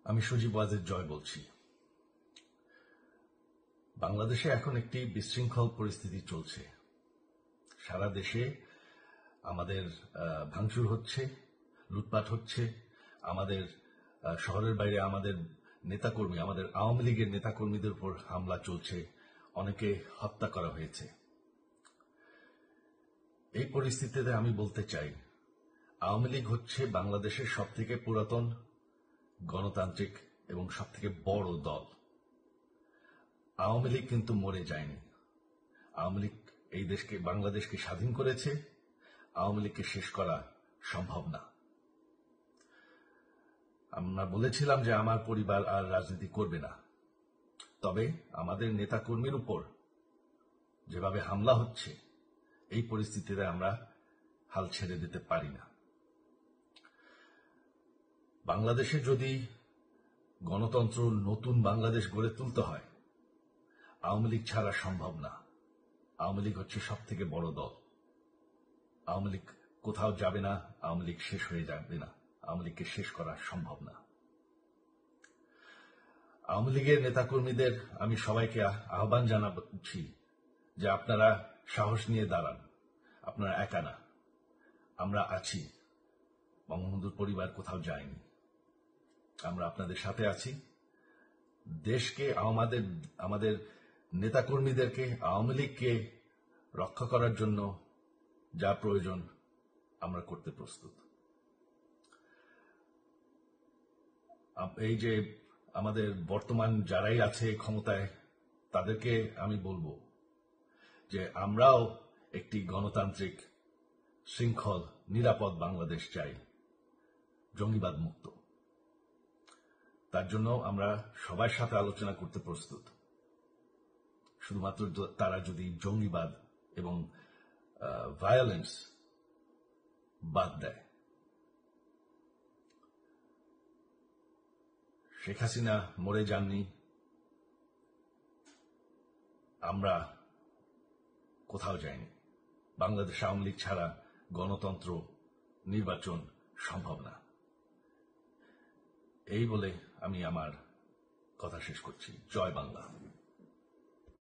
আমি সজীব ওয়াজেদ জয় বলছি। বাংলাদেশে এখন একটি বিশৃঙ্খল পরিস্থিতি চলছে। সারা দেশে আমাদের ভাঙচুর হচ্ছে, লুটপাট হচ্ছে, আমাদের শহরের বাইরে আমাদের নেতাকর্মী, আমাদের আওয়ামী লীগের নেতাকর্মীদের উপর হামলা চলছে, অনেকে হত্যা করা হয়েছে। এই পরিস্থিতিতে আমি বলতে চাই, আওয়ামী লীগ হচ্ছে বাংলাদেশের সবথেকে পুরাতন গণতান্ত্রিক এবং সবথেকে বড় দল। আওয়ামী লীগ কিন্তু মরে যায়নি। আওয়ামী লীগ এই দেশকে, বাংলাদেশকে স্বাধীন করেছে। আওয়ামী লীগকে শেষ করা সম্ভব না। আমরা বলেছিলাম যে আমার পরিবার আর রাজনীতি করবে না, তবে আমাদের নেতাকর্মীর উপর যেভাবে হামলা হচ্ছে, এই পরিস্থিতিতে আমরা হাল ছেড়ে দিতে পারি না। বাংলাদেশে যদি গণতন্ত্র, নতুন বাংলাদেশ গড়ে তুলতে হয়, আওয়ামী লীগ ছাড়া সম্ভব না। আওয়ামী লীগ হচ্ছে সবথেকে বড় দল। আওয়ামী লীগ কোথাও যাবে না, আওয়ামী লীগ শেষ হয়ে যাবে না। আওয়ামী লীগকে শেষ করা সম্ভব না। আওয়ামী লীগের নেতাকর্মীদের আমি সবাইকে আহ্বান জানাচ্ছি যে আপনারা সাহস নিয়ে দাঁড়ান। আপনারা একা না, আমরা আছি। বঙ্গবন্ধুর পরিবার কোথাও যায়নি, আমরা আপনাদের সাথে আছি। দেশকে, আমাদের নেতাকর্মীদেরকে, আওয়ামী লীগকে রক্ষা করার জন্য যা প্রয়োজন আমরা করতে প্রস্তুত। এই যে আমাদের বর্তমান যারাই আছে ক্ষমতায়, তাদেরকে আমি বলবো যে আমরাও একটি গণতান্ত্রিক, শৃঙ্খল, নিরাপদ বাংলাদেশ চাই, জঙ্গিবাদ মুক্ত। তার জন্য আমরা সবার সাথে আলোচনা করতে প্রস্তুত। শুধুমাত্র তারা যদি জঙ্গিবাদ এবং ভায়োলেন্স বাদ দেয়। শেখ হাসিনা মরে যাননি, আমরা কোথাও যাইনি। বাংলাদেশ আওয়ামী লীগ ছাড়া গণতন্ত্র, নির্বাচন সম্ভব না। এই বলে আমি আমার কথা শেষ করছি। জয় বাংলা।